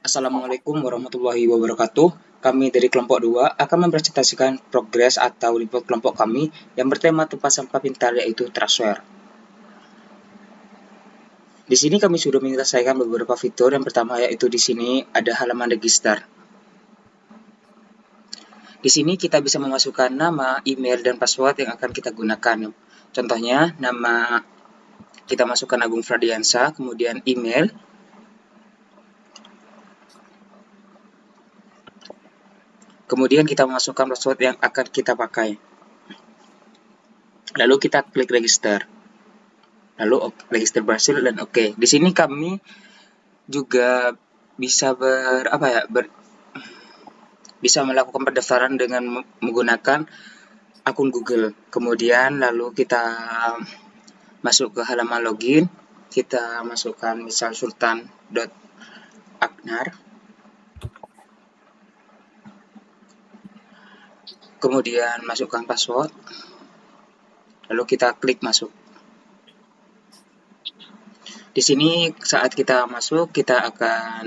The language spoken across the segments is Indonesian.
Assalamualaikum warahmatullahi wabarakatuh. Kami dari kelompok 2 akan mempresentasikan progres atau report kelompok kami yang bertema tempat sampah pintar yaitu Trashware. Di sini kami sudah menyelesaikan beberapa fitur. Yang pertama yaitu di sini ada halaman register. Di sini kita bisa memasukkan nama, email, dan password yang akan kita gunakan. Contohnya, nama kita masukkan Agung Fradiansa, kemudian email, kemudian kita masukkan password yang akan kita pakai. Lalu kita klik register. Lalu register berhasil dan oke. Di sini kami juga bisa bisa melakukan pendaftaran dengan menggunakan akun Google. Kemudian lalu kita masuk ke halaman login. Kita masukkan misal sultan.aknar. Kemudian masukkan password. Lalu kita klik masuk. Di sini saat kita masuk, kita akan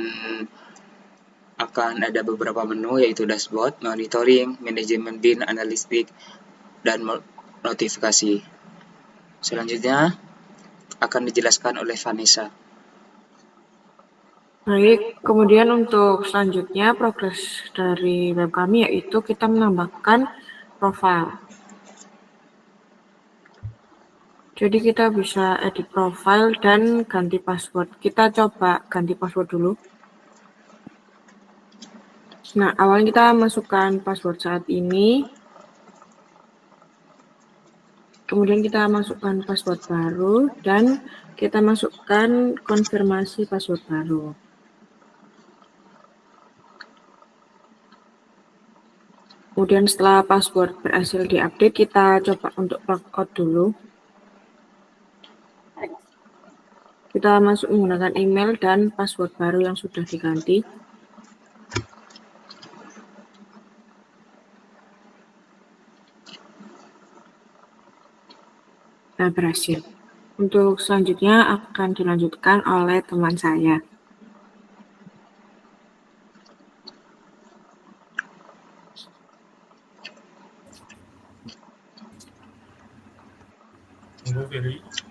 ada beberapa menu yaitu dashboard, monitoring, manajemen bin, analistik, dan notifikasi. Selanjutnya akan dijelaskan oleh Vanessa. Baik, kemudian untuk selanjutnya progres dari web kami yaitu kita menambahkan profile. Jadi kita bisa edit profile dan ganti password. Kita coba ganti password dulu. Nah, awalnya kita masukkan password saat ini. Kemudian kita masukkan password baru dan kita masukkan konfirmasi password baru. Kemudian setelah password berhasil diupdate, kita coba untuk logout dulu. Kita masuk menggunakan email dan password baru yang sudah diganti. Nah, berhasil. Untuk selanjutnya akan dilanjutkan oleh teman saya.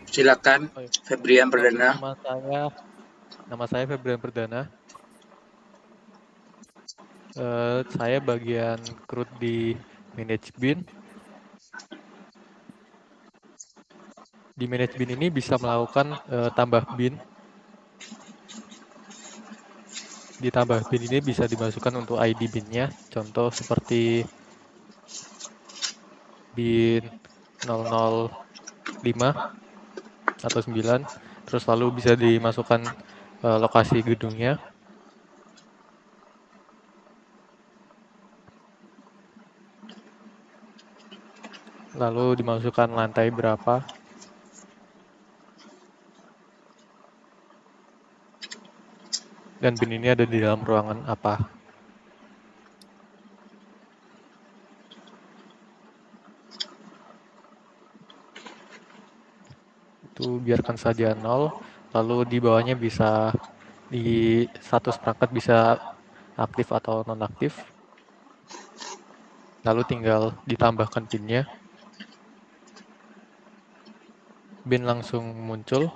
Silakan, Febrian Perdana. Nama saya Febrian Perdana. Saya bagian CRUD di Manage Bin. Di Manage Bin ini bisa melakukan tambah bin. Di tambah bin ini bisa dimasukkan untuk ID binnya. Contoh seperti bin 005 atau 9. Terus lalu bisa dimasukkan lokasi gedungnya. Lalu dimasukkan lantai berapa. Dan bin ini ada di dalam ruangan apa. Itu biarkan saja 0. Lalu di bawahnya bisa di status perangkat bisa aktif atau nonaktif. Lalu tinggal ditambahkan pinnya. Bin langsung muncul.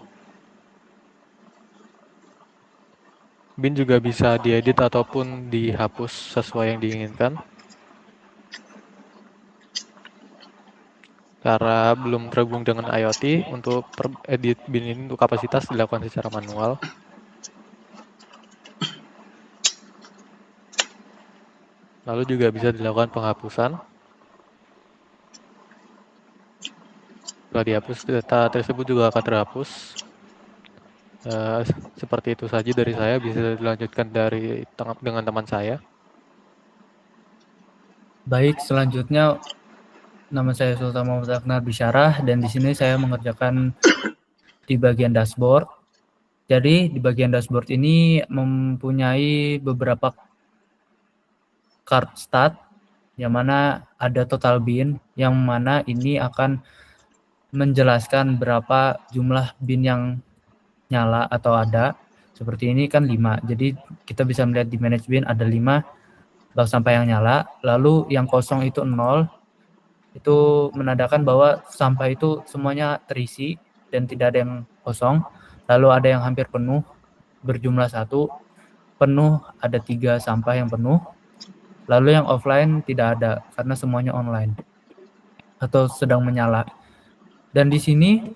Bin juga bisa diedit ataupun dihapus sesuai yang diinginkan. Karena belum terhubung dengan IoT, untuk edit bin ini untuk kapasitas dilakukan secara manual. Lalu juga bisa dilakukan penghapusan. Setelah dihapus, data tersebut juga akan terhapus. Seperti itu saja dari saya, bisa dilanjutkan dengan teman saya. Baik, selanjutnya nama saya Sultan Muhammad Aknar Bisyarah dan di sini saya mengerjakan di bagian dashboard. Jadi di bagian dashboard ini mempunyai beberapa card stat yang mana ada total bin yang mana ini akan menjelaskan berapa jumlah bin yang nyala atau ada. Seperti ini kan 5. Jadi kita bisa melihat di manage bin ada 5 bak sampah yang nyala, lalu yang kosong itu 0. Itu menandakan bahwa sampah itu semuanya terisi dan tidak ada yang kosong. Lalu ada yang hampir penuh berjumlah 1, penuh ada 3 sampah yang penuh. Lalu yang offline tidak ada karena semuanya online atau sedang menyala. Dan di sini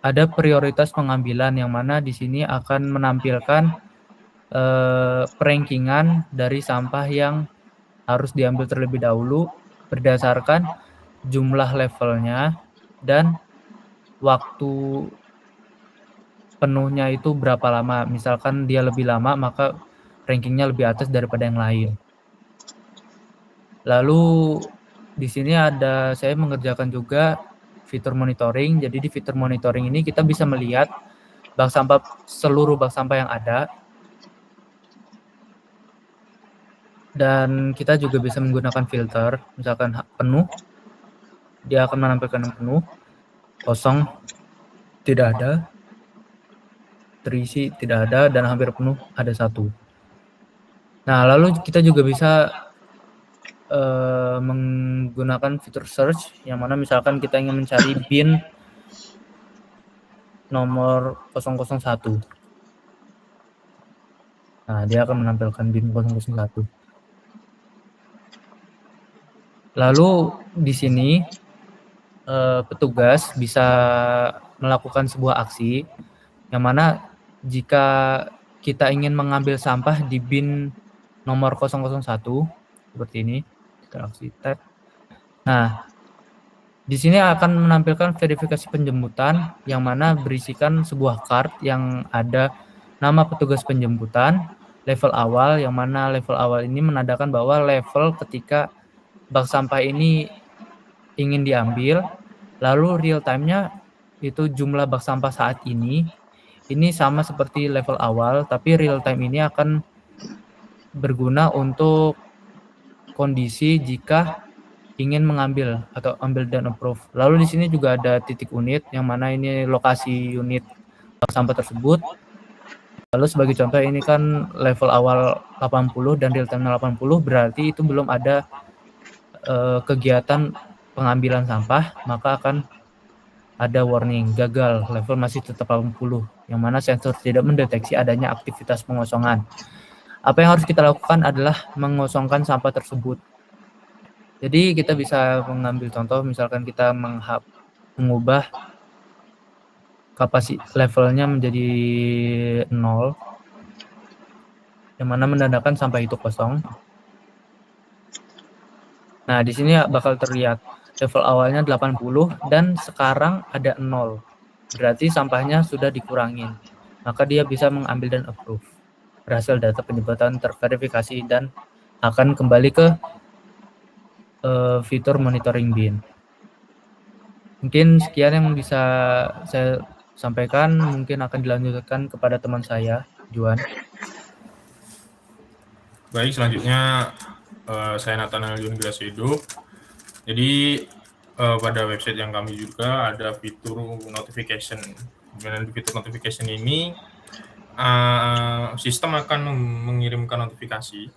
ada prioritas pengambilan yang mana di sini akan menampilkan perankingan dari sampah yang harus diambil terlebih dahulu berdasarkan jumlah levelnya dan waktu penuhnya itu berapa lama. Misalkan dia lebih lama, maka rankingnya lebih atas daripada yang lain. Lalu di sini saya mengerjakan juga fitur monitoring. Jadi di fitur monitoring ini kita bisa melihat seluruh bak sampah yang ada. Dan kita juga bisa menggunakan filter, misalkan penuh, dia akan menampilkan yang penuh, kosong, tidak ada, terisi, tidak ada, dan hampir penuh, ada 1. Nah, lalu kita juga bisa menggunakan fitur search, yang mana misalkan kita ingin mencari bin nomor 001. Nah, dia akan menampilkan bin 001. Lalu di sini petugas bisa melakukan sebuah aksi yang mana jika kita ingin mengambil sampah di bin nomor 001 seperti ini, kita aksi tab. Nah, di sini akan menampilkan verifikasi penjemputan yang mana berisikan sebuah card yang ada nama petugas penjemputan, level awal yang mana level awal ini menandakan bahwa level ketika bak sampah ini ingin diambil, lalu real time-nya itu jumlah bak sampah saat ini sama seperti level awal, tapi real time ini akan berguna untuk kondisi jika ingin mengambil atau ambil dan approve. Lalu di sini juga ada titik unit yang mana ini lokasi unit bak sampah tersebut. Lalu sebagai contoh ini kan level awal 80 dan real time 80, berarti itu belum ada kegiatan pengambilan sampah, maka akan ada warning gagal, level masih tetap 80, yang mana sensor tidak mendeteksi adanya aktivitas pengosongan. Apa yang harus kita lakukan adalah mengosongkan sampah tersebut. Jadi kita bisa mengambil contoh, misalkan kita mengubah kapasitas levelnya menjadi 0, yang mana menandakan sampah itu kosong. Nah, di sini bakal terlihat level awalnya 80 dan sekarang ada 0. Berarti sampahnya sudah dikurangin. Maka dia bisa mengambil dan approve. Berhasil data penjemputan terverifikasi dan akan kembali ke fitur monitoring bin. Mungkin sekian yang bisa saya sampaikan. Mungkin akan dilanjutkan kepada teman saya, Juan. Baik, selanjutnya saya Nathanael John Grasedo. Jadi pada website yang kami juga ada fitur notification. Dengan fitur notification ini sistem akan mengirimkan notifikasi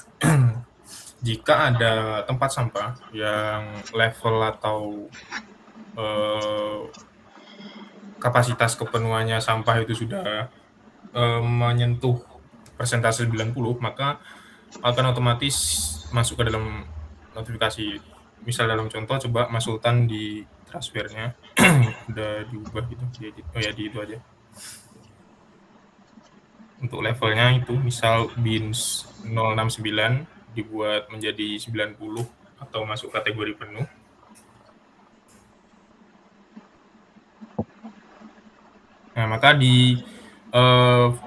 jika ada tempat sampah yang level atau kapasitas kepenuhannya sampah itu sudah menyentuh persentase 90, maka akan otomatis masuk ke dalam notifikasi. Misal dalam contoh, coba Mas Sultan di transfernya udah diubah gitu, di itu aja. Untuk levelnya itu misal bin 069 dibuat menjadi 90 atau masuk kategori penuh. Nah, maka di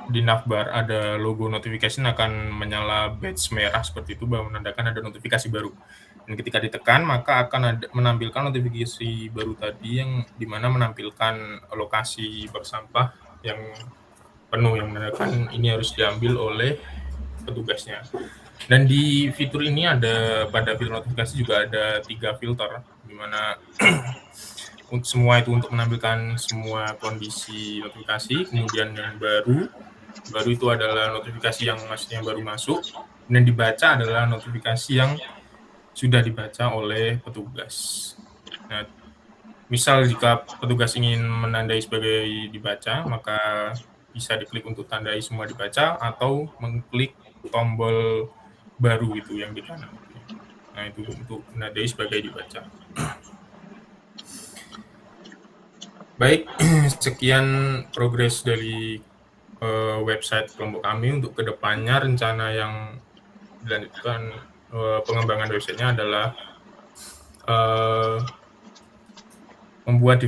navbar ada logo notification akan menyala badge merah seperti itu, bahwa menandakan ada notifikasi baru. Dan ketika ditekan, maka akan menampilkan notifikasi baru tadi yang dimana menampilkan lokasi bak sampah yang penuh, yang menandakan ini harus diambil oleh petugasnya. Dan di fitur ini pada fitur notifikasi juga ada 3 filter, dimana semua itu untuk menampilkan semua kondisi notifikasi, kemudian yang baru, Baru itu adalah notifikasi yang baru masuk, dan dibaca adalah notifikasi yang sudah dibaca oleh petugas. Nah, misal jika petugas ingin menandai sebagai dibaca, maka bisa diklik untuk tandai semua dibaca atau mengklik tombol baru itu yang di kanan. Nah, itu untuk menandai sebagai dibaca. Baik, sekian progres dari website kelompok kami. Untuk kedepannya rencana yang dilanjutkan pengembangan websitenya adalah membuat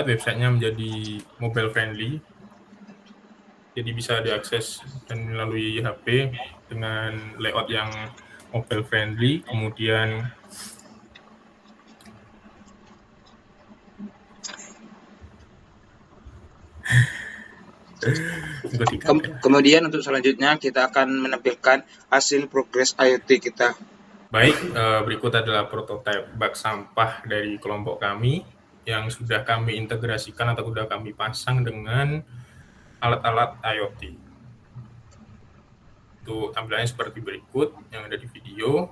websitenya menjadi mobile friendly, jadi bisa diakses dan melalui HP dengan layout yang mobile friendly. Kemudian kemudian untuk selanjutnya kita akan menampilkan hasil progres IoT kita. Baik, berikut adalah prototipe bak sampah dari kelompok kami yang sudah kami integrasikan atau sudah kami pasang dengan alat-alat IoT. Itu tampilannya seperti berikut yang ada di video.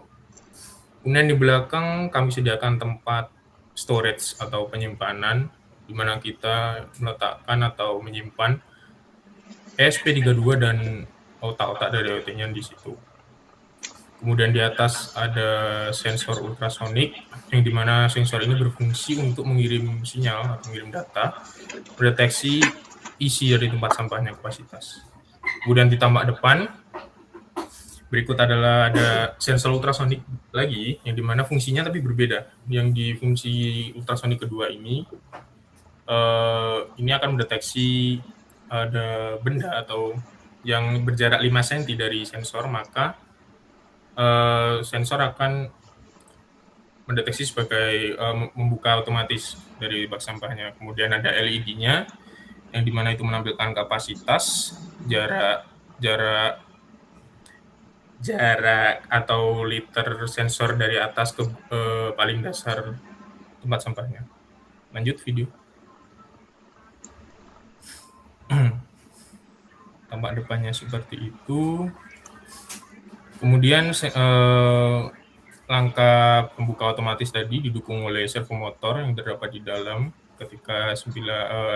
Kemudian di belakang kami sediakan tempat storage atau penyimpanan, di mana kita meletakkan atau menyimpan ESP32 dan otak-otak dari IoT-nya di situ. Kemudian di atas ada sensor ultrasonik, yang dimana sensor ini berfungsi untuk mengirim sinyal atau mengirim data, mendeteksi isi dari tempat sampahnya, kapasitas. Kemudian di tampak depan, berikut adalah ada sensor ultrasonik lagi, yang dimana fungsinya tapi berbeda. Yang di fungsi ultrasonik kedua ini akan mendeteksi ada benda atau yang berjarak 5 cm dari sensor, maka sensor akan mendeteksi sebagai membuka otomatis dari bak sampahnya. Kemudian ada LED-nya, yang dimana itu menampilkan kapasitas, jarak atau liter sensor dari atas ke paling dasar tempat sampahnya. Lanjut video. Tampak depannya seperti itu. Kemudian langkah pembuka otomatis tadi didukung oleh servo motor yang terdapat di dalam. Ketika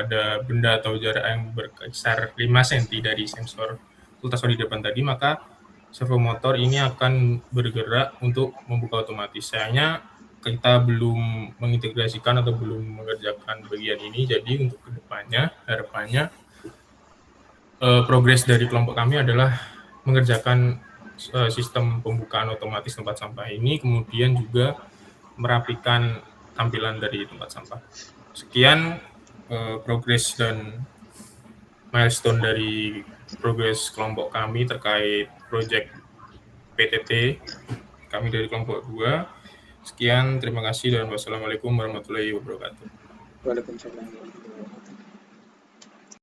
ada benda atau jarak yang berkisar 5 cm dari sensor ultrasonik depan tadi, maka servo motor ini akan bergerak untuk membuka otomatis. Sayangnya kita belum mengintegrasikan atau belum mengerjakan bagian ini, jadi untuk kedepannya, harapannya progres dari kelompok kami adalah mengerjakan sistem pembukaan otomatis tempat sampah ini, kemudian juga merapikan tampilan dari tempat sampah. Sekian progres dan milestone dari progres kelompok kami terkait proyek PTT kami dari kelompok 2. Sekian, terima kasih dan wassalamualaikum warahmatullahi wabarakatuh. Waalaikumsalam.